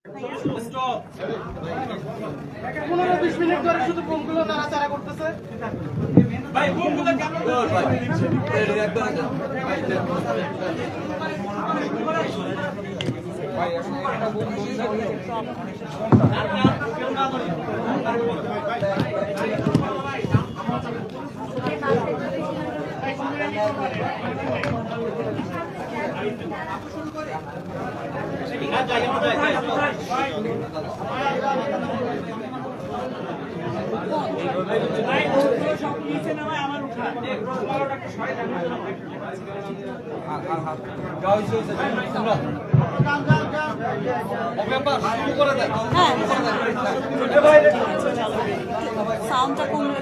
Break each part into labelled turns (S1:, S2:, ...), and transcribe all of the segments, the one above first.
S1: 15-20 minute ধরে শুধু বোমগুলো নাড়াচাড়া করতেছে। ভাই বোমগুলো কেমন ভাই?
S2: সাউন্ডটা কমলে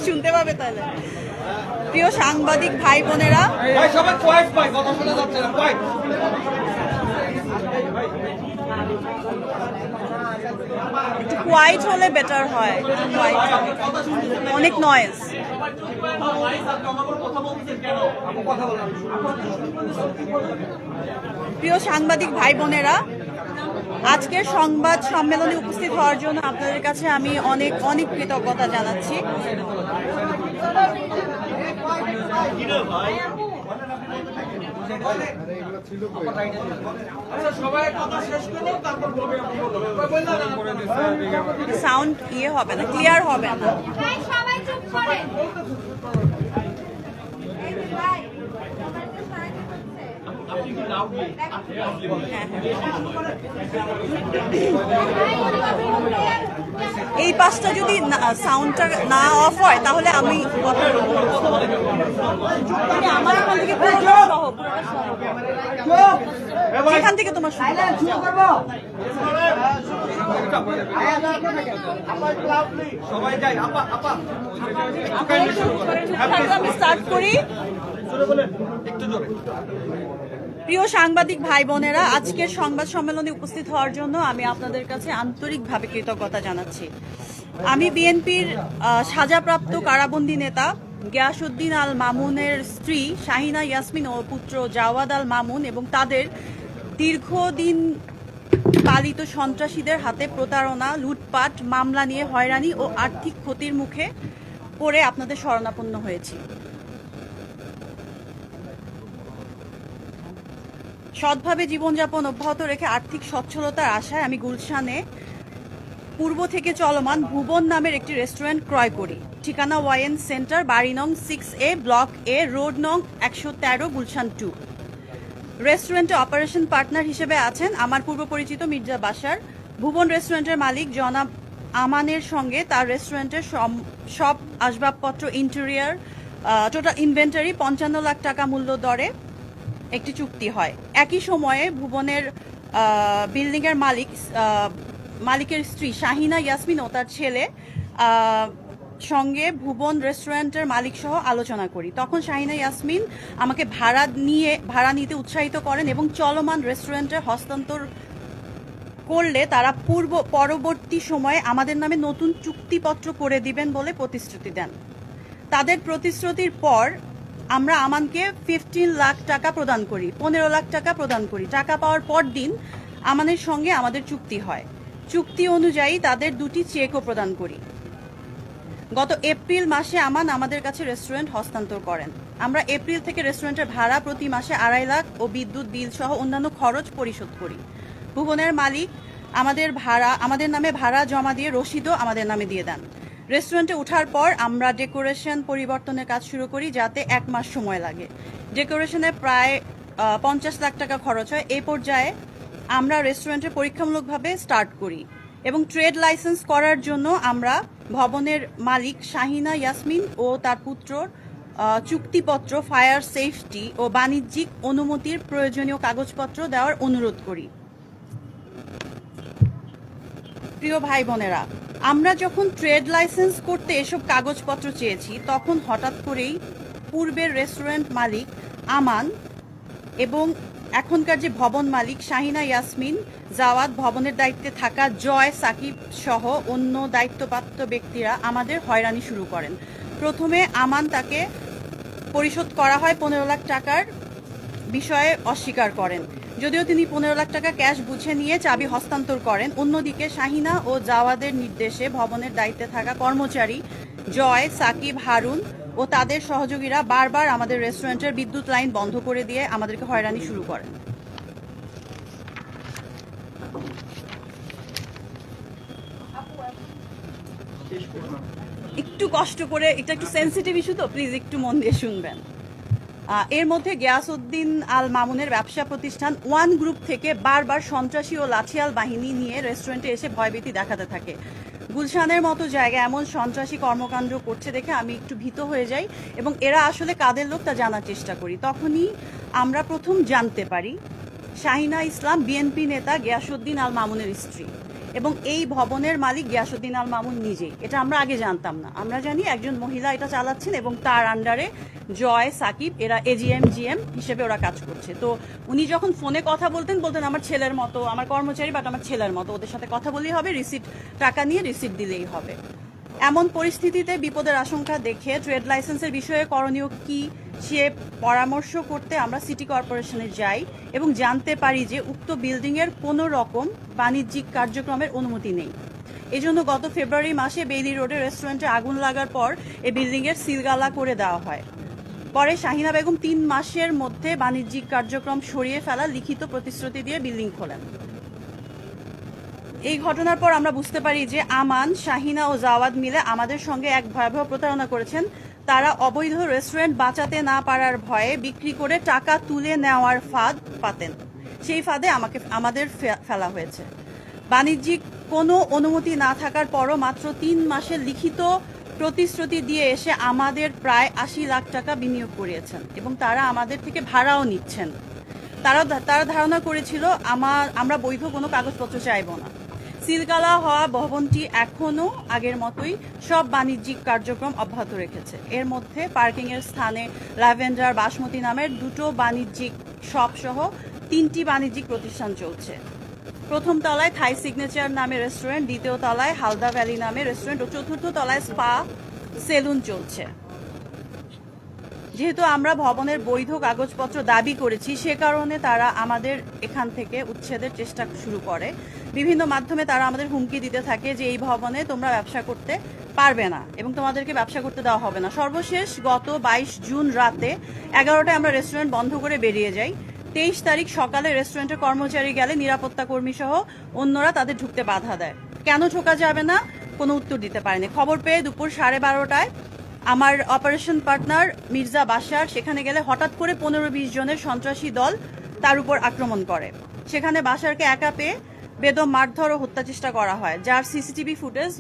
S2: শুনতে পাবে তাহলে। প্রিয় সাংবাদিক ভাই বোনেরা, একটু কোয়াইট হলে বেটার হয়, অনেক নয়েজ। প্রিয় সাংবাদিক ভাই বোনেরা, আজকের সংবাদ সম্মেলনে উপস্থিত হওয়ার জন্য আপনাদের কাছে আমি অনেক অনেক কৃতজ্ঞতা জানাচ্ছি। সাউন্ড ইয়ে হবে না, ক্লিয়ার হবে না। এই পাশটা যদি সাউন্ডটা না অফ হয় তাহলে আমি কথা বলবো। আমার এখান থেকে যেখান থেকে তোমার আমি স্টার্ট করি। প্রিয় সাংবাদিক ভাই বোনেরা, আজকের সংবাদ সম্মেলনে উপস্থিত হওয়ার জন্য আমি আপনাদের কাছে আন্তরিকভাবে কৃতজ্ঞতা জানাচ্ছি। আমি বিএনপির সাজাপ্রাপ্ত কারাবন্দী নেতা গিয়াসউদ্দিন আল মামুনের স্ত্রী শাহিনা ইয়াসমিন ও পুত্র জাওয়াদ আল মামুন এবং তাদের দীর্ঘদিন পালিত সন্ত্রাসীদের হাতে প্রতারণা, লুটপাট মামলা নিয়ে হয়রানি ও আর্থিক ক্ষতির মুখে পড়ে আপনাদের শরণাপন্ন হয়েছি। সৎভাবে জীবনযাপন অব্যাহত রেখে আর্থিক সচ্ছলতার আশায় আমি গুলশানে পূর্ব থেকে চলমান ভুবন নামের একটি রেস্টুরেন্ট ক্রয় করি। ঠিকানা ওয়াইএন সেন্টার, বাড়ি নং 6A, ব্লক এ, রোড নং 113, গুলশান 2। রেস্টুরেন্টে অপারেশন পার্টনার হিসেবে আছেন আমার পূর্ব পরিচিত মির্জা বাশার। ভুবন রেস্টুরেন্টের মালিক জনাব আমানের সঙ্গে তার রেস্টুরেন্টের সব আসবাবপত্র, ইন্টেরিয়ার, টোটাল ইনভেন্টারি 55 লাখ টাকা মূল্য দরে একটি চুক্তি হয়। একই সময়ে ভুবনের বিল্ডিং এর মালিকের স্ত্রী শাহিনা ইয়াসমিন ও তার ছেলে সঙ্গে ভুবন রেস্টুরেন্টের মালিক সহ আলোচনা করি। তখন শাহিনা ইয়াসমিন আমাকে ভাড়া নিতে উৎসাহিত করেন এবং চলমান রেস্টুরেন্টের হস্তান্তর করলে তারা পরবর্তী সময়ে আমাদের নামে নতুন চুক্তিপত্র করে দিবেন বলে প্রতিশ্রুতি দেন। তাদের প্রতিশ্রুতির পর আমরা আমানকে 15 লাখ টাকা প্রদান করি, 15 লাখ টাকা প্রদান করি। টাকা পাওয়ার পর দিন আমানের সঙ্গে আমাদের চুক্তি হয়। চুক্তি অনুযায়ী তাদের 2টি চেকও প্রদান করি। গত এপ্রিল মাসে আমান আমাদের কাছে রেস্টুরেন্ট হস্তান্তর করেন। আমরা এপ্রিল থেকে রেস্টুরেন্টের ভাড়া প্রতি মাসে 2.5 লাখ ও বিদ্যুৎ বিল সহ অন্যান্য খরচ পরিশোধ করি। ভুবনের মালিক আমাদের নামে ভাড়া জমা দিয়ে রসিদও আমাদের নামে দিয়ে দেন। রেস্টুরেন্টে ওঠার পর আমরা ডেকোরেশন পরিবর্তনের কাজ শুরু করি, যাতে 1 মাস সময় লাগে। ডেকোরেশনে প্রায় 50 লাখ টাকা খরচ হয়। এই পর্যায়ে আমরা রেস্টুরেন্টে পরীক্ষামূলকভাবে স্টার্ট করি এবং ট্রেড লাইসেন্স করার জন্য আমরা ভবনের মালিক শাহিনা ইয়াসমিন ও তার পুত্র চুক্তিপত্র, ফায়ার সেফটি ও বাণিজ্যিক অনুমতির প্রয়োজনীয় কাগজপত্র দেওয়ার অনুরোধ করি। প্রিয় ভাই বোনেরা, আমরা যখন ট্রেড লাইসেন্স করতে এসব কাগজপত্র চেয়েছি তখন হঠাৎ করেই পূর্বের রেস্টুরেন্ট মালিক আমান এবং এখনকার যে ভবন মালিক শাহিনা ইয়াসমিন, জাওয়াদ, ভবনের দায়িত্বে থাকা জয়, সাকিব সহ অন্য দায়িত্বপ্রাপ্ত ব্যক্তিরা আমাদের হয়রানি শুরু করেন। প্রথমে আমান তাকে পরিশোধ করা হয় 15 লাখ টাকার বিষয়ে অস্বীকার করেন। যদিও তিনি 15 লাখ টাকা ক্যাশ বুঝে নিয়ে চাবি হস্তান্তর করেন। অন্যদিকে শাহিনা ও জাওয়াদের নির্দেশে ভবনের দায়িত্বে থাকা কর্মচারী জয়, সাকিব, হারুন ও তাদের সহযোগীরা বারবার আমাদের রেস্টুরেন্টের বিদ্যুৎ লাইন বন্ধ করে দিয়ে আমাদেরকে হয়রানি শুরু করেন। একটু কষ্ট করে, এটা একটু সেন্সিটিভ ইস্যু তো প্লিজ একটু মন দিয়ে শুনবেন। এর মধ্যে গিয়াসউদ্দিন আল মামুনের ব্যবসা প্রতিষ্ঠান ওয়ান গ্রুপ থেকে বারবার সন্ত্রাসী ও লাঠিয়াল বাহিনী নিয়ে রেস্টুরেন্টে এসে ভয়ভীতি দেখাতে থাকে। গুলশানের মতো জায়গায় এমন সন্ত্রাসী কর্মকাণ্ড করছে দেখে আমি একটু ভীত হয়ে যাই এবং এরা আসলে কাদের লোক তা জানার চেষ্টা করি। তখনই আমরা প্রথম জানতে পারি শাহিনা ইসলাম বিএনপি নেতা গিয়াসউদ্দিন আল মামুনের স্ত্রী এবং এই ভবনের মালিক গিয়াসউদ্দিন আল মামুন নিজেই। এটা আমরা আগে জানতাম না। আমরা জানি একজন মহিলা এটা চালাচ্ছেন এবং তার আন্ডারে জয়, সাকিব এরা এজিএম, জিএম হিসেবে ওরা কাজ করছে। তো উনি যখন ফোনে কথা বলতেন আমার ছেলের মতো, আমার কর্মচারী বাট আমার ছেলের মতো, ওদের সাথে কথা বলেই হবে, টাকা নিয়ে রিসিট দিলেই হবে। এমন পরিস্থিতিতে বিপদের আশঙ্কা দেখে ট্রেড লাইসেন্সের বিষয়ে করণীয় কি সে পরামর্শ করতে আমরা সিটি কর্পোরেশনে যাই এবং জানতে পারি যে উক্ত বিল্ডিংয়ের কোনো রকম বাণিজ্যিক কার্যক্রমের অনুমতি নেই। এজন্য গত ফেব্রুয়ারি মাসে বেইলি রোডে রেস্টুরেন্টে আগুন লাগার পর এই বিল্ডিংয়ের সিলগালা করে দেওয়া হয়। পরে শাহিনা বেগম 3 মাসের মধ্যে বাণিজ্যিক কার্যক্রম সরিয়ে ফেলা লিখিত প্রতিশ্রুতি দিয়ে বিল্ডিং খোলেন। এই ঘটনার পর আমরা বুঝতে পারি যে আমান, শাহিনা ও জাওয়াদ মিলে আমাদের সঙ্গে এক ভয়াবহ প্রতারণা করেছেন। তারা অবৈধ রেস্টুরেন্ট বাঁচাতে না পারার ভয়ে বিক্রি করে টাকা তুলে নেওয়ার ফাঁদ পাতেন। সেই ফাঁদে আমাদের ফেলা হয়েছে। বাণিজ্যিক কোনো অনুমতি না থাকার পরও মাত্র 3 মাসের লিখিত প্রতিশ্রুতি দিয়ে এসে আমাদের প্রায় 80 লাখ টাকা বিনিয়োগ করিয়েছেন এবং তারা আমাদের থেকে ভাড়াও নিচ্ছেন। তারা ধারণা করেছিল আমরা বৈধ কোনো কাগজপত্র চাইব না। সিলগালা হওয়া ভবনটি এখনও আগের মতোই সব বাণিজ্যিক কার্যক্রম অব্যাহত রেখেছে। এর মধ্যে পার্কিংয়ের স্থানে ল্যাভেন্ডার, বাসমতি নামের 2টো বাণিজ্যিক শপ সহ 3টি বাণিজ্যিক প্রতিষ্ঠান চলছে। প্রথম তলায় থাই সিগনেচার নামে রেস্টুরেন্ট, দ্বিতীয় তলায় হালদা ভ্যালি নামে রেস্টুরেন্ট ও চতুর্থ তলায় স্পা সেলুন চলছে। যেহেতু আমরা ভবনের বৈধ কাগজপত্র দাবি করেছি সে কারণে তারা আমাদের এখান থেকে উচ্ছেদের চেষ্টা শুরু করে। বিভিন্ন মাধ্যমে তারা আমাদের হুমকি দিতে থাকে যে এই ভবনে তোমরা ব্যবসা করতে পারবে না এবং তোমাদেরকে ব্যবসা করতে দেওয়া হবে না। সর্বশেষ গত 22 জুন রাতে 11টায় আমরা রেস্টুরেন্ট বন্ধ করে বেরিয়ে যাই। 23 তারিখ সকালে রেস্টুরেন্টের কর্মচারী গেলে নিরাপত্তা কর্মী সহ অন্যরা তাদের ঢুকতে বাধা দেয়। কেন ঢোকা যাবে না কোনো উত্তর দিতে পারেনি। খবর পেয়ে দুপুর 12:30টায় আমার অপারেশন পার্টনার মির্জা বাশার সেখানে গেলে হঠাৎ করে 15-20 জনের সন্ত্রাসী দল তার উপর আক্রমণ করে। সেখানে বাশারকে একা পেয়ে বেদম মারধর ও হত্যা চেষ্টা করা হয়, যার সিসিটিভি ফুটেজ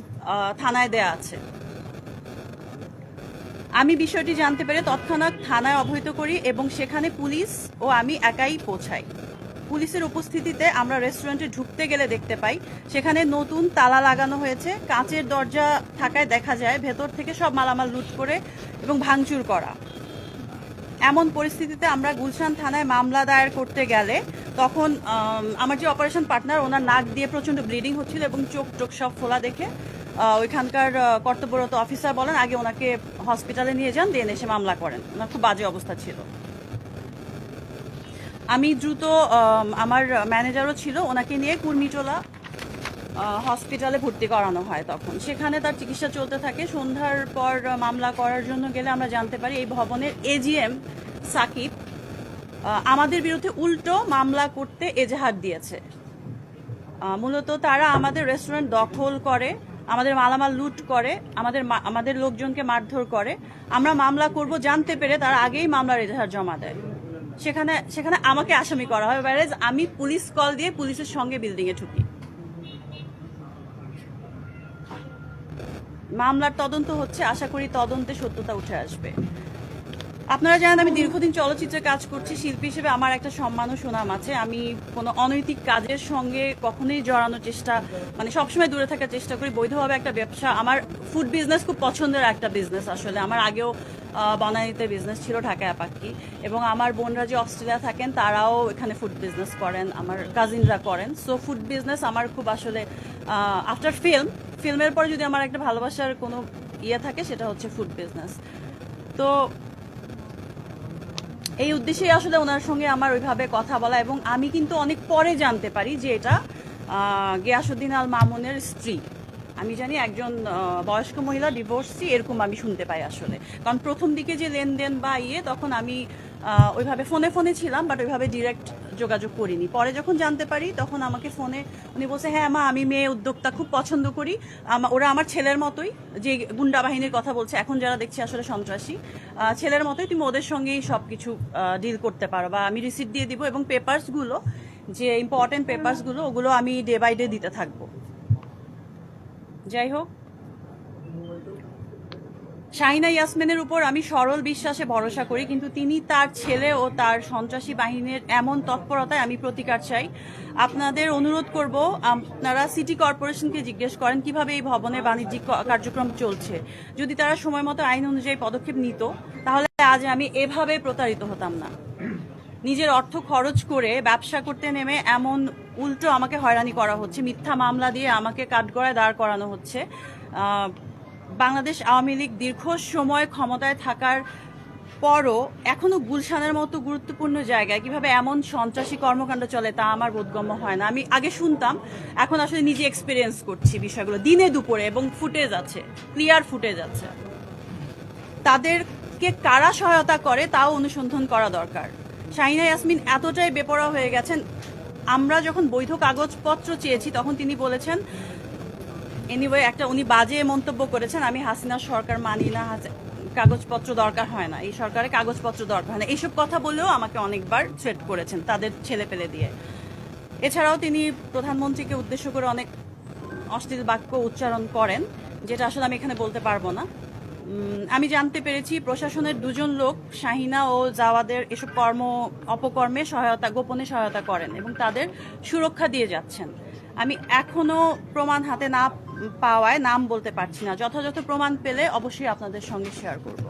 S2: থানায় দেয়া আছে। আমি বিষয়টি জানতে পেরে তৎক্ষণাৎ থানায় অবহিত করি এবং সেখানে পুলিশ ও আমি একাই পৌঁছাই। পুলিশের উপস্থিতিতে আমরা রেস্টুরেন্টে ঢুকতে গেলে দেখতে পাই সেখানে নতুন তালা লাগানো হয়েছে। কাঁচের দরজা থাকায় দেখা যায় ভেতর থেকে সব মালামাল লুট করে এবং ভাঙচুর করা। এমন পরিস্থিতিতে আমরা গুলশান থানায় মামলা দায়ের করতে গেলে তখন আমার যে অপারেশন পার্টনার ওনার নাক দিয়ে প্রচন্ড ব্লিডিং হচ্ছিল এবং চোখ সব ফোলা দেখে ওইখানকার কর্তব্যরত অফিসার বলেন আগে ওনাকে হসপিটালে নিয়ে যান, দেন এসে মামলা করেন। ওনার খুব বাজে অবস্থা ছিল। আমি দ্রুত, আমার ম্যানেজারও ছিল, ওনাকে নিয়ে কুর্মিটোলা হসপিটালে ভর্তি করানো হয়। তখন সেখানে তার চিকিৎসা চলতে থাকে। সন্ধ্যার পর মামলা করার জন্য গেলে আমরা জানতে পারি এই ভবনের এজিএম সাকিব আমাদের বিরুদ্ধে উল্টো মামলা করতে এজাহার দিয়েছে। মূলত তারা আমাদের রেস্টুরেন্ট দখল করে, আমাদের মালামাল লুট করে, আমাদের লোকজনকে মারধর করে। আমরা মামলা করব জানতে পেরে তারা আগেই মামলার এজাহার জমা দেয়। সেখানে আমাকে আসামি করা হয়, whereas আমি পুলিশ কল দিয়ে পুলিশের সঙ্গে বিল্ডিং এ ঢুকি। মামলার তদন্ত হচ্ছে, আশা করি তদন্তে সত্যতা উঠে আসবে। আপনারা জানেন আমি দীর্ঘদিন চলচ্চিত্রে কাজ করছি। শিল্পী হিসেবে আমার একটা সম্মান ও সুনাম আছে। আমি কোনো অনৈতিক কাজের সঙ্গে কখনোই জড়ানোর সবসময় দূরে থাকার চেষ্টা করি। বৈধভাবে একটা ব্যবসা, আমার ফুড বিজনেস খুব পছন্দের একটা বিজনেস। আসলে আমার আগেও বনানীতে বিজনেস ছিল, ঢাকা অ্যাপাক্কি, এবং আমার বোনরা যে অস্ট্রেলিয়া থাকেন তারাও এখানে ফুড বিজনেস করেন, আমার কাজিনরা করেন। সো ফুড বিজনেস আমার খুব আসলে আফটার ফিল্মের পরে যদি আমার একটা ভালোবাসার কোনো ইয়ে থাকে সেটা হচ্ছে ফুড বিজনেস। তো এই উদ্দেশ্যেই আসলে ওনার সঙ্গে আমার ওইভাবে কথা বলা, এবং আমি কিন্তু অনেক পরে জানতে পারি যে এটা গিয়াসউদ্দিন আল মামুনের স্ত্রী। আমি জানি একজন বয়স্ক মহিলা ডিভোর্সি, এরকম আমি শুনতে পাই আসলে। কারণ প্রথম দিকে যে লেনদেন বা তখন আমি ওইভাবে ফোনে ছিলাম, বাট ওইভাবে ডিরেক্ট যোগাযোগ করিনি। পরে যখন জানতে পারি তখন আমাকে ফোনে উনি বলছে, হ্যাঁ মা, আমি মেয়ে উদ্যোক্তা খুব পছন্দ করি, ওরা আমার ছেলের মতোই, যে গুন্ডা বাহিনীর কথা বলছে এখন যারা দেখছি আসলে সন্ত্রাসী, ছেলের মতোই, তুমি ওদের সঙ্গেই সব কিছু ডিল করতে পারো, বা আমি রিসিপ্ট দিয়ে দিব, এবং পেপারসগুলো যে ইম্পর্টেন্ট পেপারসগুলো ওগুলো আমি ডে বাই ডে দিতে থাকবো। যাই হোক, শাহিনা ইয়াসমিনের উপর আমি সরল বিশ্বাসে ভরসা করি, কিন্তু তিনি তার ছেলে ও তার সন্ত্রাসী বাহিনীর এমন তৎপরতায় আমি প্রতিকার চাই। আপনাদের অনুরোধ করব, আপনারা সিটি কর্পোরেশনকে জিজ্ঞেস করেন কিভাবে এই ভবনের বাণিজ্যিক কার্যক্রম চলছে। যদি তারা সময় মতো আইন অনুযায়ী পদক্ষেপ নিত, তাহলে আজ আমি এভাবে প্রতারিত হতাম না। নিজের অর্থ খরচ করে ব্যবসা করতে নেমে এমন উল্টো আমাকে হয়রানি করা হচ্ছে, মিথ্যা মামলা দিয়ে আমাকে কাঠগড়ায় দাঁড় করানো হচ্ছে। বাংলাদেশ আওয়ামী লীগ দীর্ঘ সময় ক্ষমতায় থাকার পরও এখনো গুলশানের মতো গুরুত্বপূর্ণ জায়গায় কিভাবে এমন সন্ত্রাসী কর্মকাণ্ড চলে তা আমার বোধগম্য হয় না। আমি আগে শুনতাম, এখন আসলে নিজে এক্সপিরিয়েন্স করছি বিষয়গুলো দিনে দুপুরে, এবং ফুটেজ আছে, ক্লিয়ার ফুটেজ আছে। তাদেরকে কারা সহায়তা করে তাও অনুসন্ধান করা দরকার। শাহিনা ইয়াসমিন এতটাই বেপরোয়া হয়ে গেছেন, আমরা যখন বৈধ কাগজপত্র চেয়েছি তখন তিনি বলেছেন, এনিওয়ে একটা উনি বাজে মন্তব্য করেছেন, আমি হাসিনা সরকার মানি না, কাগজপত্র দরকার হয় না, এই সরকারের কাগজপত্র দরকার হয় না, এইসব কথা বলেও আমাকে অনেকবার থ্রেট করেছেন তাদের ছেলে পেলে দিয়ে। এছাড়াও তিনি প্রধানমন্ত্রীকে উদ্দেশ্য করে অনেক অশ্লীল বাক্য উচ্চারণ করেন, যেটা আসলে আমি এখানে বলতে পারবো না। আমি জানতে পেরেছি প্রশাসনের দুজন লোক শাহিনা ও জাওয়াদের এসব অপকর্মে গোপনে সহায়তা করেন এবং তাদের সুরক্ষা দিয়ে যাচ্ছেন। আমি এখনো প্রমাণ হাতে না পাওয়ায় নাম বলতে পারছি না, যথাযথ প্রমাণ পেলে অবশ্যই আপনাদের সঙ্গে শেয়ার করব।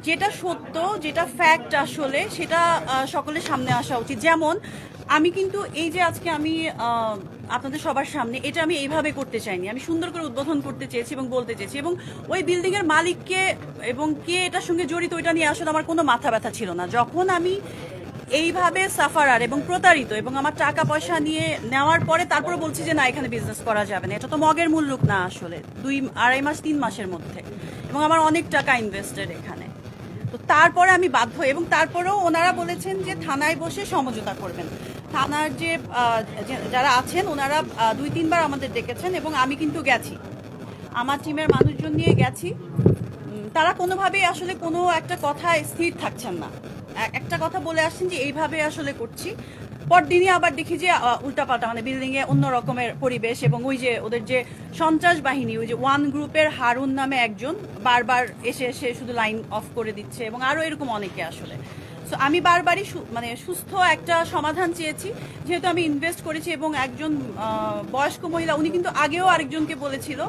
S2: যেটা সত্য, যেটা ফ্যাক্ট আসলে সেটা সকলের সামনে আসা উচিত। যেমন আমি কিন্তু এই যে আজকে আমি আপনাদের সবার সামনে এটা আমি এইভাবে করতে চাইনি, আমি সুন্দর করে উদ্বোধন করতে চেয়েছি এবং বলতে চেয়েছি, এবং ওই বিল্ডিং এর মালিককে এবং কে এটার সঙ্গে জড়িত ওইটা নিয়ে আসলে আমার কোনো মাথা ব্যথা ছিল না। যখন আমি এইভাবে সাফারার এবং প্রতারিত এবং আমার টাকা পয়সা নিয়ে নেওয়ার পরে তারপরে বলছি যে না, এখানে বিজনেস করা যাবে না, এটা তো মগের মুল্লুক না আসলে, 2-2.5 মাস 3 মাসের মধ্যে, এবং আমার অনেক টাকা ইনভেস্টেড এখানে। তো তারপরে আমি বাধ্য, এবং তারপরেও ওনারা বলেছেন যে থানায় বসে সমঝোতা করবেন। থানার যে যারা আছেন ওনারা 2-3 বার আমাদের ডেকেছেন, এবং আমি কিন্তু গেছি, আমার টিমের মানুষজন নিয়ে গেছি। তারা কোনোভাবেই আসলে কোনো একটা কথায় স্থির থাকছেন না, একটা কথা বলে আসছেন যে এইভাবে আসলে করছি, পরদিনই আবার দেখি যে উল্টাপাল্টা, মানে বিল্ডিং এ অন্য রকমের পরিবেশ, এবং ওই যে ওদের যে সন্ত্রাস বাহিনী, ওই যে ওয়ান গ্রুপের হারুন নামে একজন বারবার এসে এসে শুধু লাইন অফ করে দিচ্ছে, এবং আরো এরকম অনেকে আসলে। সো আমি বারবারই মানে সুস্থ একটা সমাধান চেয়েছি, যেহেতু আমি ইনভেস্ট করেছি, এবং একজন বয়স্ক মহিলা, উনি কিন্তু আগেও আরেকজনকে বলেছিল,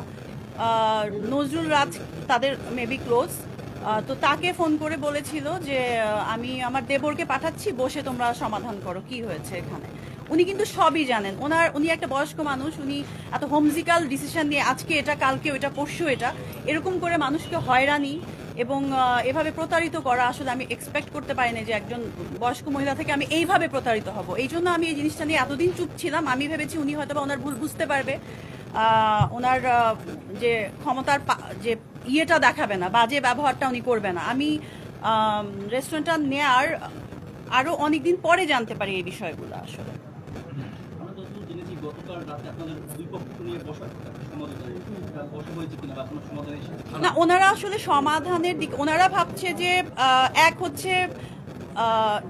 S2: নজরুল রাজ, তাদের মেবি ক্লোজ, তো তাকে ফোন করে বলেছিল যে আমি আমার দেবরকে পাঠাচ্ছি, বসে তোমরা সমাধান করো কি হয়েছে এখানে। উনি কিন্তু সবই জানেন, উনি একটা বয়স্ক মানুষ, উনি এত হোমজিক্যাল ডিসিশন নিয়ে আজকে এটা, কালকে ওইটা, পরশু এটা, এরকম করে মানুষকে হয়রানি এবং এভাবে প্রতারিত করা আসলে আমি এক্সপেক্ট করতে পারিনি যে একজন বয়স্ক মহিলা থেকে আমি এইভাবে প্রতারিত হব। এই জন্য আমি এই জিনিসটা নিয়ে এতদিন চুপ ছিলাম। আমি ভেবেছি উনি হয়তো বা ওনার ভুল বুঝতে পারবে, ওনার যে ক্ষমতার যে ইয়েটা দেখাবে না, বাজে ব্যবহারটা উনি করবে না। আমি রেস্টুরেন্টটা নেয়ার আরো অনেকদিন পরে জানতে পারি এই বিষয়গুলো আসলে। না, ওনারা আসলে সমাধানের দিকে, ওনারা ভাবছে যে এক হচ্ছে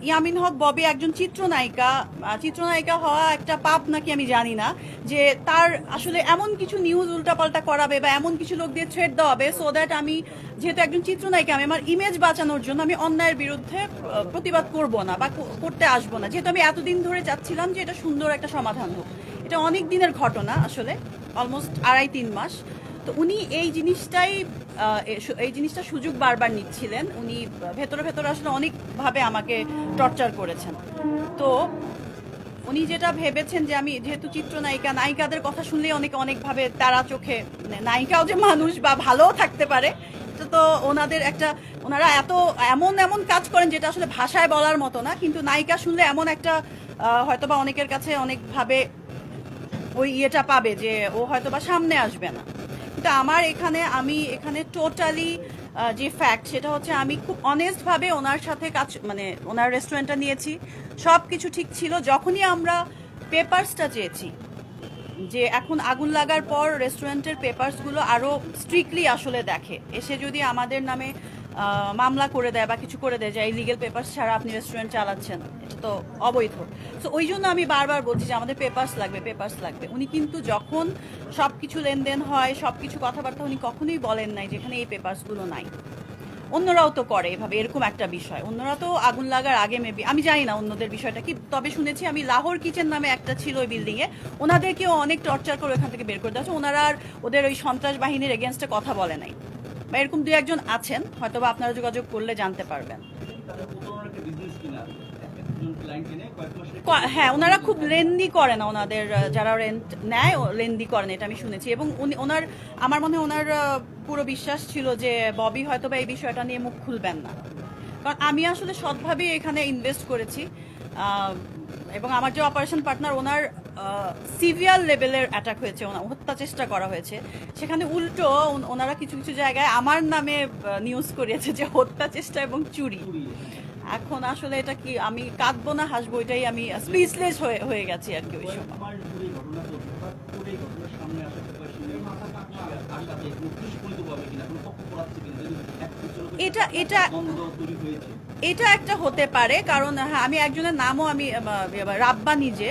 S2: ইয়ামিন হক ববি একজন চিত্রনায়িকা হওয়া একটা পাপ নাকি আমি জানি না, যে তার আসলে এমন কিছু নিউজ উল্টাপাল্টা করাবে বা এমন কিছু লোক দিয়ে থ্রেট দেওয়াবে, সো দ্যাট আমি যেহেতু একজন চিত্রনায়িকা, আমি আমার ইমেজ বাঁচানোর জন্য আমি অন্যায়ের বিরুদ্ধে প্রতিবাদ করব না বা করতে আসবো না, যেহেতু আমি এতদিন ধরে চাচ্ছিলাম যে এটা সুন্দর একটা সমাধান হোক। এটা অনেক দিনের ঘটনা আসলে, অলমোস্ট 2.5-3 মাস। তো তো উনি এই জিনিসটা সুযোগ বারবার নিচ্ছিলেন। উনি ভেতরে ভেতরে আসলে অনেকভাবে আমাকে টর্চার করেছেন। তো উনি যেটা ভেবেছেন যে আমি যেহেতু চিত্রনায়িকা, নায়িকাদের কথা শুনলেই অনেকভাবে তারা চোখে, নায়িকাও যে মানুষ বা ভালোও থাকতে পারে, তো ওনারা এমন কাজ করেন যেটা আসলে ভাষায় বলার মতো না, কিন্তু নায়িকা শুনলে এমন একটা হয়তোবা অনেকের কাছে অনেকভাবে ওই ইয়েটা পাবে যে ও হয়তোবা সামনে আসবে না। কিন্তু আমি এখানে টোটালি যে ফ্যাক্ট সেটা হচ্ছে আমি খুব অনেস্ট ভাবে ওনার সাথে ওনার রেস্টুরেন্টটা নিয়েছি, সব কিছু ঠিক ছিল। যখনই আমরা পেপারসটা চেয়েছি, যে এখন আগুন লাগার পর রেস্টুরেন্টের পেপারসগুলো আরো স্ট্রিক্টলি আসলে দেখে, এসে যদি আমাদের নামে মামলা করে দেয় বা কিছু করে দেয় যে ইলিগেল পেপারস ছাড়া আপনি রেস্টুরেন্ট চালাচ্ছেন, এটা তো অবৈধ। তো ওই জন্য আমি বারবার বলছি যে আমাদের পেপারস লাগবে। উনি কিন্তু যখন সবকিছু লেনদেন হয়, সবকিছু কথাবার্তা, উনি কখনোই বলেন নাই যেখানে এই পেপারসগুলো নাই। অন্যরাও তো করে এভাবে, এরকম একটা বিষয়। অন্যরা তো আগুন লাগার আগে মেবি, আমি জানি না অন্যদের বিষয়টা কি, তবে শুনেছি আমি লাহোর কিচেন নামে একটা ছিল ওই বিল্ডিং এ, ওনাদেরকেও অনেক টর্চার করে ওখান থেকে বের করে দেওয়া হচ্ছে। ওনারা আর ওদের ওই সন্ত্রাস বাহিনীর এগেনস্টে কথা বলে নাই, বা এরকম দুই একজন আছেন, হয়তো বা আপনারা যোগাযোগ করলে জানতে পারবেন। হ্যাঁ, ওনারা খুব লেন্দি করে না, ওনাদের যারা রেন্ট নেয় লেন্দি করেন, এটা আমি শুনেছি। এবং আমার মনে হয় ওনার পুরো বিশ্বাস ছিল যে ববি হয়তো বা এই বিষয়টা নিয়ে মুখ খুলবেন না, কারণ আমি আসলে সৎভাবে এখানে ইনভেস্ট করেছি। এবং আমার যে অপারেশন পার্টনার, ওনার সিভিয়ার লেভেলের অ্যাটাক হয়েছে, হত্যা চেষ্টা করা হয়েছে। সেখানে উল্টো ওনারা কিছু কিছু জায়গায় আমার নামে নিউজ করিয়েছে যে হত্যা চেষ্টা এবং চুরি। এখন আসলে এটা কি, আমি কাঁদবো না হাসবো, এটাই আমি স্পিচলেস হয়ে গেছি আর কি ওই সময়। এটা একটা হতে পারে, কারণ হ্যাঁ, আমি একজনের নামও আমি রাব্বা নিজে,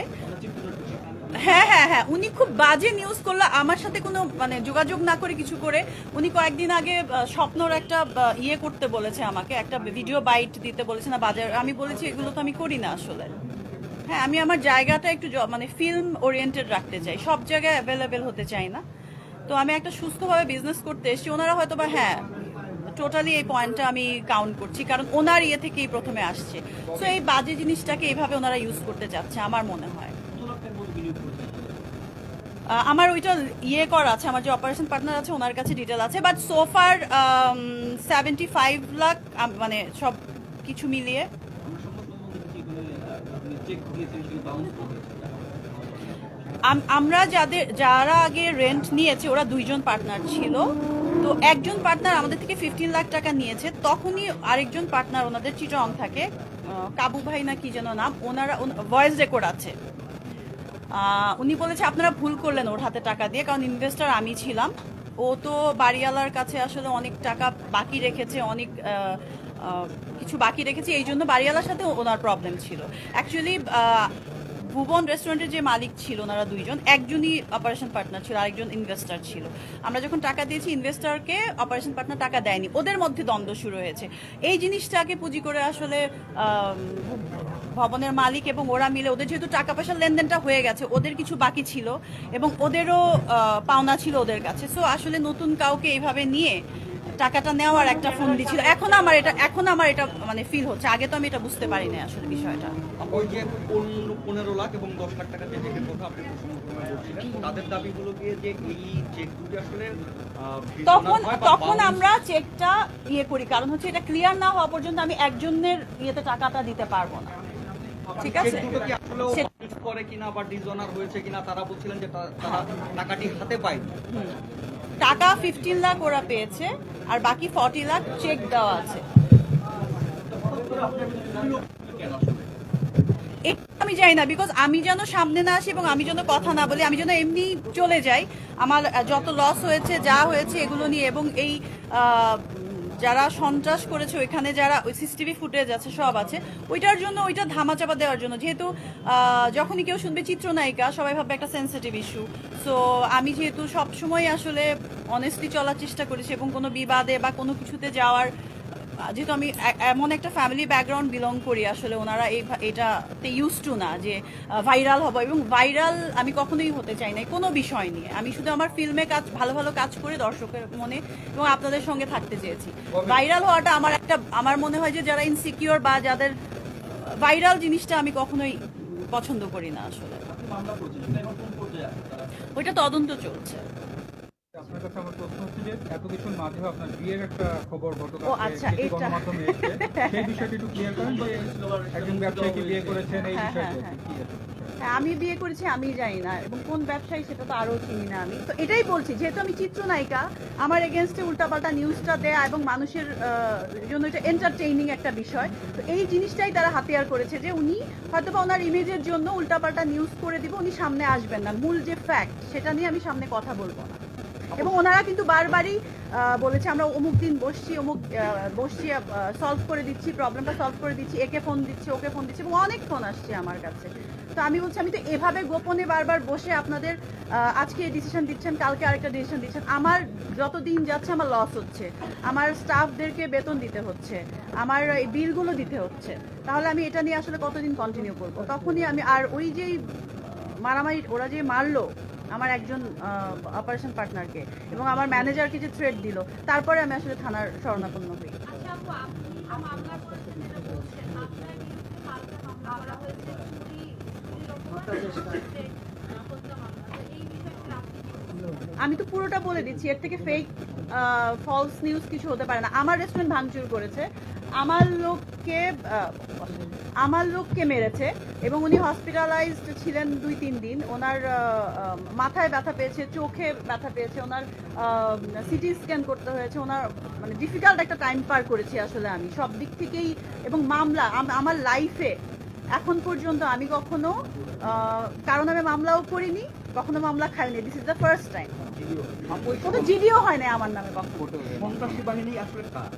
S2: হ্যাঁ, উনি খুব বাজে নিউজ করলো আমার সাথে কোনো যোগাযোগ না করে কিছু করে। উনি কয়েকদিন আগে স্বপ্নর একটা ইয়ে করতে বলেছে আমাকে, একটা ভিডিও বাইট দিতে বলেছে না বাজার, আমি বলেছি এগুলো তো আমি করি না আসলে। হ্যাঁ, আমি আমার জায়গাটা একটু ফিল্ম ওরিয়েন্টেড রাখতে চাই, সব জায়গায় অ্যাভেলেবেল হতে চাই না। তো আমি একটা সুস্থভাবে বিজনেস করতে এসেছি। ওনারা হয়তো বা হ্যাঁ টোটালি এই পয়েন্টটা আমি কাউন্ট করছি, কারণ ওনার ইয়ে থেকেই প্রথমে আসছে। তো এই বাজে জিনিসটাকে এইভাবে ওনারা ইউজ করতে যাচ্ছে আমার মনে হয়। আমার ওইটা ইয়ে করা আছে, আমার যে অপারেশন পার্টনার আছে ওনার কাছে ডিটেল আছে, বাট সোফার 75 লাখ, সব কিছু মিলিয়ে। আমরা যারা আগে রেন্ট নিয়েছে ওরা 2 জন পার্টনার ছিল। তো একজন পার্টনার আমাদের থেকে 15 লাখ টাকা নিয়েছে, তখনই আরেকজন পার্টনার, ওনাদের চিটং থাকে, কাবু ভাই না কি যেন নাম, ওনারা ভয়েস রেকর্ড আছে। উনি বলেছে আপনারা ভুল করলেন ওর হাতে টাকা দিয়ে, কারণ ইনভেস্টর আমি ছিলাম। ও তো বাড়িওয়ালার কাছে আসলে অনেক টাকা বাকি রেখেছে, অনেক কিছু বাকি রেখেছে, এই জন্য বাড়িওয়ালার সাথে ওনার প্রবলেম ছিল। অ্যাকচুয়ালি ভুবন রেস্টুরেন্টের যে মালিক ছিল ওনারা 2 জন, একজনই অপারেশন পার্টনার ছিল, আরেকজন ইনভেস্টর ছিল। আমরা যখন টাকা দিয়েছি ইনভেস্টরকে, অপারেশন পার্টনার টাকা দেয়নি, ওদের মধ্যে দ্বন্দ্ব শুরু হয়েছে। এই জিনিসটাকে পুঁজি করে আসলে ভবনের মালিক এবং ওরা মিলে, ওদের যেহেতু টাকা পয়সার লেনদেনটা হয়ে গেছে, ওদের কিছু বাকি ছিল এবং ওদেরও পাওনা ছিল ওদের কাছে। সো আসলে নতুন কাউকে এইভাবে নিয়ে টাকাটা নেওয়ার একটা ফন্দি ছিল। এখন আমার এটা ফিল হচ্ছে, আগে তো আমি এটা বুঝতে পারি না আসলে বিষয়টা।
S3: ওই যে 15 লাখ এবং 10 লাখ টাকা যে চেকের কথা আপনি প্রশ্ন করছিলেন, তাদের দাবিগুলো দিয়ে যে এই চেক দুটি আসলে
S2: তখন আমরা চেকটা ইয়ে করি, কারণ হচ্ছে এটা ক্লিয়ার না হওয়া পর্যন্ত আমি একজনের ইয়েতে টাকাটা দিতে পারবো না। ঠিক আছে,
S3: দুটো কি আসলে অডিট করে কিনা বা ডিসঅনার হয়েছে কিনা, তারা বলছিলেন যে তারা টাকাটি হাতে পায়নি।
S2: টাকা 15 লাখ ওরা পেয়েছে, আর বাকি 40 লাখ চেক দেওয়া আছে। আমি জানি না, বিকজ আমি যেন সামনে না আসি এবং আমি যেন কথা না বলি, আমি যেন এমনি চলে যাই। আমার যত লস হয়েছে, যা হয়েছে এগুলো নিয়ে, এবং এই যারা সন্ত্রাস করেছে ওইখানে, যারা ওই সিসিটিভি ফুটেজ আছে সব আছে, ওইটার জন্য, ওইটা ধামাচাপা দেওয়ার জন্য। যেহেতু যখনই কেউ শুনবে চিত্রনায়িকা, সবাই ভাববে একটা সেন্সিটিভ ইস্যু। সো আমি যেহেতু সবসময় আসলে অনেস্টলি চলার চেষ্টা করেছি এবং কোনো বিবাদে বা কোনো কিছুতে যাওয়ার যেহেতু আমি এমন একটা ফ্যামিলি ব্যাকগ্রাউন্ড বিলং করি, আসলে ওনারা এটাতে ইউজ টু না যে ভাইরাল হবো, এবং ভাইরাল আমি কখনোই হতে চাই না কোনো বিষয় নিয়ে। আমি শুধু আমার ফিল্মে ভালো ভালো কাজ করে দর্শকের মনে এবং আপনাদের সঙ্গে থাকতে চেয়েছি। ভাইরাল হওয়াটা আমার মনে হয় যে যারা ইনসিকিউর বা যাদের ভাইরাল জিনিসটা আমি কখনোই পছন্দ করি না আসলে। ওইটা তদন্ত চলছে।
S4: আপনার কাছে আমার প্রশ্ন হচ্ছে যে এত কিছুর মাঝে আপনার বিয়ের একটা খবর গতকাল
S2: ও আচ্ছা, এটা
S4: গণমাধ্যমে এসেছে, সেই বিষয়টি একটু ক্লিয়ার করেন যে একজন ব্যবসায়ীকে বিয়ে করেছেন এই
S2: হ্যাঁ,
S4: বিষয়টি
S2: হ্যাঁ,
S4: কি আছে?
S2: হ্যাঁ, আমি বিয়ে করেছি আমি জানি না, এবং কোন ব্যবসায়ী সেটা তো আরো চিনি না। আমি তো এটাই বলছি, যেহেতু আমি চিত্রনায়িকা, আমার এগেনস্টে উল্টাপাল্টা নিউজটা দেয়া এবং মানুষের জন্য এটা এন্টারটেইনিং একটা বিষয়। তো এই জিনিসটাই তারা হাতিয়ার করেছে যে উনি হয়তোবা ওনার ইমেজের জন্য উল্টাপাল্টা নিউজ করে দিব, উনি সামনে আসবেন না, মূল যে ফ্যাক্ট সেটা নিয়ে আমি সামনে কথা বলবো না। এবং ওনারা কিন্তু বারবারই বলেছে আমরা অমুক দিন বসছি সলভ করে দিচ্ছি, প্রবলেমটা সলভ করে দিচ্ছি, একে ফোন দিচ্ছি ওকে ফোন দিচ্ছি, এবং অনেক ফোন আসছে আমার কাছে। তো আমি বলছি আমি তো এভাবে গোপনে বারবার বসে আপনাদের আজকে ডিসিশন দিচ্ছেন, কালকে আরেকটা ডিসিশন দিচ্ছেন, আমার যত দিন যাচ্ছে আমার লস হচ্ছে, আমার স্টাফদেরকে বেতন দিতে হচ্ছে, আমার এই বিলগুলো দিতে হচ্ছে, তাহলে আমি এটা নিয়ে আসলে কতদিন কন্টিনিউ করবো? তখনই আমি আর ওই যে মারামারি ওরা যে মারলো আমার একজন অপারেশন পার্টনারকে এবং আমার ম্যানেজারকে যে থ্রেট দিল, তারপরে আমি আসলে থানার শরণাপন্ন হই।
S5: আচ্ছা আপু, আপনি মামলা করেছেন যেটা বলছেন, আপনার বিরুদ্ধে পাল্টা মামলা করা হয়েছে চুরি অপরাধ হত্যা মামলা। তো এই বিষয়টা আপনি কি বলছেন?
S2: আমি তো পুরোটা বলে দিচ্ছি, এর থেকে ফেক ফলস নিউজ কিছু হতে পারে না। আমার রেস্টুরেন্ট ভাঙচুর করেছে, আমার লোককে মেরেছে, এবং উনি হসপিটালাইজড ছিলেন 2-3 দিন। ওনার মাথায় ব্যথা পেয়েছে, চোখে ব্যথা পেয়েছে, ওনার সিটি স্ক্যান করতে হয়েছে, ওনার মানে ডিফিকাল্ট একটা টাইম পার করেছি আসলে আমি সব দিক থেকেই। এবং মামলা আমার লাইফে এখন পর্যন্ত আমি কখনো কারণ আমি মামলাও করিনি, কখনো মামলা খাইনি, this is the first time. কোনো জিডিও হয় না আমার নামে কখনো।
S3: সন্ত্রাসী বাহিনী আসলে কার?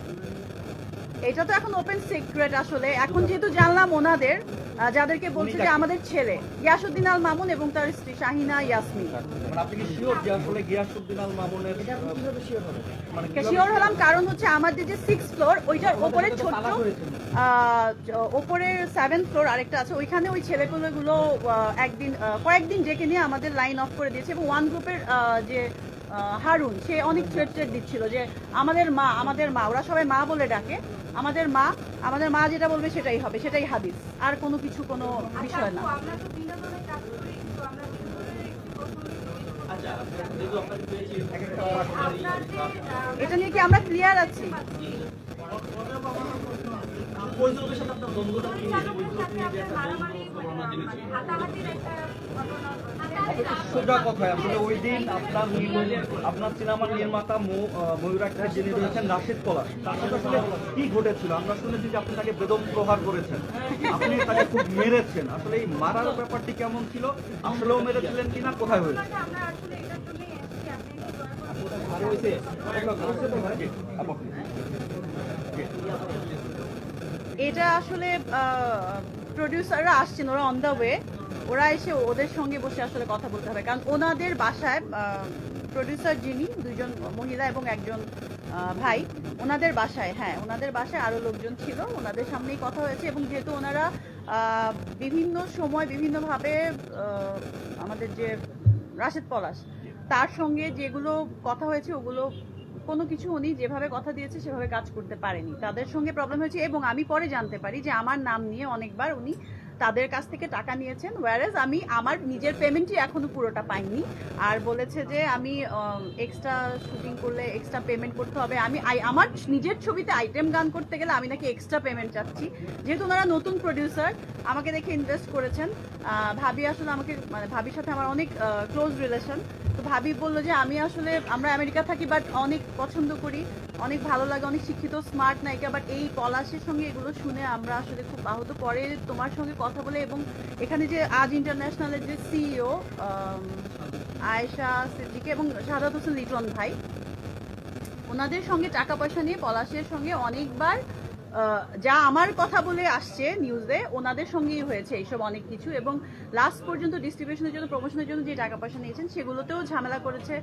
S2: এটা তো এখন ওপেন সিক্রেট আসলে। এখন যেহেতু জানলাম ওনাদের যাদেরকে বলছে যে আমাদের ছেলে গিয়াসউদ্দিন আল মামুন এবং তার স্ত্রী শাহিনা ইয়াসমিন।
S3: মানে আপনি কি শিওর যে আসলে গিয়াসউদ্দিন আল মামুনের মানে
S2: শিওর হলাম কারণ হচ্ছে আমাদের যে 6th ফ্লোর ওইটার ওপরে ছোট্ট ওপরের 7th ফ্লোর আরেকটা আছে, ওইখানে ওই ছেলেগুলো কয়েকদিন ডেকে নিয়ে আমাদের লাইন অফ করে দিয়েছে। এবং ওয়ান গ্রুপের যে হারুন, সে অনেক থ্রেট দিচ্ছিল যে আমাদের মা, ওরা সবাই মা বলে ডাকে, আমাদের মা যেটা বলবে সেটাই হবে, সেটাই হাদিস, আর কোনো কিছু কোনো বিষয় না।
S5: আপু, আমরা তো বিনোদনের কাজ করি, তো আমরা বিনোদনের একটু আপনার যে
S2: এটা নিয়ে কি আমরা ক্লিয়ার আছি?
S3: পরিচালকের সাথে আপনার দ্বন্দ্বটা কি?
S5: পরিচালকের সাথে আপনার মারামারি হাতাহাতির একটা ঘটনা,
S3: সোজা কথায় আসলে ওই দিন আপনার সিনেমার নির্মাতা ময়ূর আক্তার যিনি রয়েছেন রাশিদ পলাশ, তার সাথে আসলে কি ঘটেছিল? আমরা শুনেছি যে আপনি তাকে বেদম প্রহার করেছেন, আপনি তাকে খুব মেরেছেন। আসলে এই মারার ব্যাপারটি কেমন ছিল? আসলেও মেরেছিলেন কিনা, কোথায় হয়েছে?
S5: আমরা আসলে এটার জন্যই এসেছি, আপনি
S2: এটা আসলে প্রডিউসাররা আসছেন, ওরা অন দ্য ওয়ে, ওরা এসে ওদের সঙ্গে বসে আসলে কথা বলতে হবে। কারণ ওনাদের বাসায় প্রডিউসার যিনি, 2জন মহিলা এবং একজন ভাই, ওনাদের বাসায় আরো লোকজন ছিল, ওনাদের সামনেই কথা হয়েছে। এবং যেহেতু ওনারা বিভিন্ন সময় বিভিন্নভাবে আমাদের যে রাশেদ পলাশ, তার সঙ্গে যেগুলো কথা হয়েছে ওগুলো কোনো কিছু উনি যেভাবে কথা দিয়েছে সেভাবে কাজ করতে পারেনি, তাদের সঙ্গে প্রবলেম হয়েছে। এবং আমি পরে জানতে পারি যে আমার নাম নিয়ে অনেকবার উনি তাদের কাছ থেকে টাকা নিয়েছেন, ওয়ারেজ আমি আমার নিজের পেমেন্টই এখনো পুরোটা পাইনি। আর বলেছে যে আমি এক্সট্রা শুটিং করলে এক্সট্রা পেমেন্ট করতে হবে, আমি আমার নিজের ছবিতে আইটেম গান করতে গেলে আমি নাকি এক্সট্রা পেমেন্ট চাচ্ছি। যেহেতু ওনারা নতুন প্রডিউসার, আমাকে দেখে ইনভেস্ট করেছেন। ভাবি আসলে আমাকে, মানে ভাবির সাথে আমার অনেক ক্লোজ রিলেশন। তো ভাবি বললো যে আমরা আমেরিকা থাকি, বাট অনেক পছন্দ করি, অনেক ভালো লাগে, অনেক শিক্ষিত স্মার্ট নায়িকা, বাট এই পলাশের সঙ্গে এগুলো শুনে আমরা আসলে খুব আহত। পরে তোমার সঙ্গে কথা বলে, এবং এখানে যে আজ ইন্টারন্যাশনালের যে সিইও আয়েশা সিদ্দিকী এবং শাহাদাত হোসেন লিটন ভাই, ওনাদের সঙ্গে টাকা পয়সা নিয়ে পলাশের সঙ্গে অনেকবার যা আমার কথা বলে আসছে নিউজে ওনাদের সঙ্গেই হয়েছে এইসব অনেক কিছু, এবং লাস্ট পর্যন্ত ডিস্ট্রিবিউশনের জন্য প্রমোশনের জন্য যে টাকা পয়সা নিয়েছেন সেগুলোতেও ঝামেলা করেছে,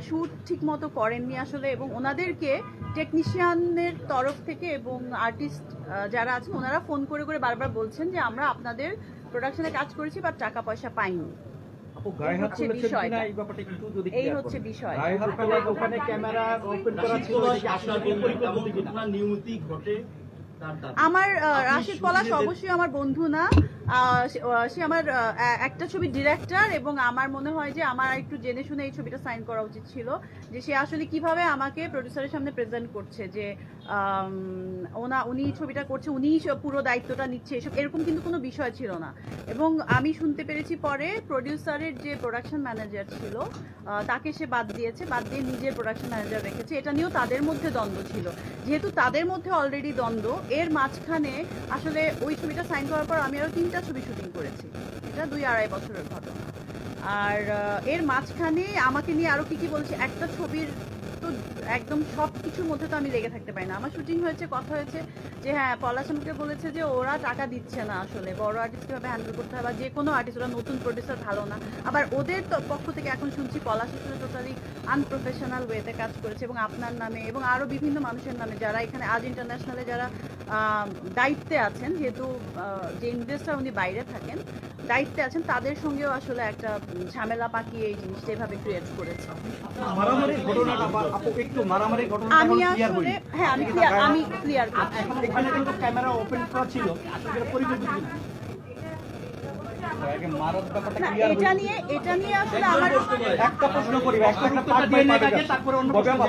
S2: শুট ঠিক মতো করেননি আসলে, এবং ওনাদেরকে টেকনিশিয়ানের তরফ থেকে এবং আর্টিস্ট যারা আছেন ওনারা ফোন করে করে বারবার বলছেন যে আমরা আপনাদের প্রোডাকশনে কাজ করেছি বাট টাকা পয়সা পাইনি।
S3: আপু গায়ে হাত
S2: হচ্ছে
S3: তুলেছেন
S2: বিষয়টা।
S3: কিনা এই ব্যাপারটা একটু যদি
S2: এই
S3: clear
S2: হচ্ছে
S3: করেন।
S2: বিষয়।
S3: গায়ে হাত
S1: ওখানে ক্যামেরা ওপেন করা ছিল এদিকে আপনার ঘটনা নিয়মিতই ঘটে তার দাবি।
S2: আমার রাশিদ পলাশ অবশ্যই আমার বন্ধু না, সে আমার একটা ছবির ডিরেক্টর, এবং আমার মনে হয় যে আমার একটু জেনে শুনে এই ছবিটা সাইন করা উচিত ছিল, যে সে আসলে কিভাবে আমাকে প্রডিউসারের সামনে প্রেজেন্ট করছে যে উনি ছবিটা করছে, উনিই পুরো দায়িত্বটা নিচ্ছে, এসব এরকম কিন্তু কোনো বিষয় ছিল না। এবং আমি শুনতে পেরেছি পরে প্রডিউসারের যে প্রোডাকশন ম্যানেজার ছিল তাকে সে বাদ দিয়েছে, বাদ দিয়ে নিজের প্রোডাকশন ম্যানেজার রেখেছে। এটা নিয়েও তাদের মধ্যে দ্বন্দ্ব ছিল। যেহেতু তাদের মধ্যে অলরেডি দ্বন্দ্ব, এর মাঝখানে আসলে ওই ছবিটা সাইন করার পর আমি আরো 3টা ছবি শুটিং করেছি, এটা 2-2.5 বছরের ঘটনা। আর এর মাঝখানে আমাকে নিয়ে আরো কি কি বলছে, একটা ছবির তো একদম সব কিছুর মধ্যে তো আমি লেগে থাকতে পারি না। আমার শুটিং হয়েছে, কথা হয়েছে যে হ্যাঁ পলাশ আমাকে বলেছে যে ওরা টাকা দিচ্ছে না, আসলে বড় আর্টিস্ট কিভাবে হ্যান্ডেল করতে হয়, বা যে কোনো আর্টিস্ট, ওরা নতুন প্রডিউসার ভালো না। আবার ওদের পক্ষ থেকে এখন শুনছি পলাশ আসলে টোটালি আনপ্রফেশনাল ওয়েতে কাজ করেছে, এবং আপনার নামে এবং আরো বিভিন্ন মানুষের নামে যারা এখানে আজ ইন্টারন্যাশনালে যারা দায়িত্বে আছেন, যেহেতু যে ইনভেস্টার উনি বাইরে থাকেন, দায়িত্বে আছেন, তাদের সঙ্গেও আসলে একটা ঝামেলা পাকিয়ে এই জিনিসটা এভাবে ক্রিয়েট করেছে।
S3: মারামারির ঘটনাটা বা আপু একটু মারামারির ঘটনাটা
S2: আমি
S3: এখন ক্লিয়ার হই।
S2: আসলে হ্যাঁ আমি ক্লিয়ার করছি।
S1: এখন এখানে কিন্তু ক্যামেরা ওপেন করা ছিল, আসলে পরিকল্পিত কিনা?
S3: আগে মারার ব্যাপারটা
S2: না,
S3: ক্লিয়ার
S2: এটা নিয়ে আসলে আমার
S3: একটা প্রশ্ন করি, একটা পার্ট বাই
S1: DNA
S3: পার্ট
S1: কাটে, তারপরে অন্য
S3: ববে
S1: প্রশ্ন
S3: আপু,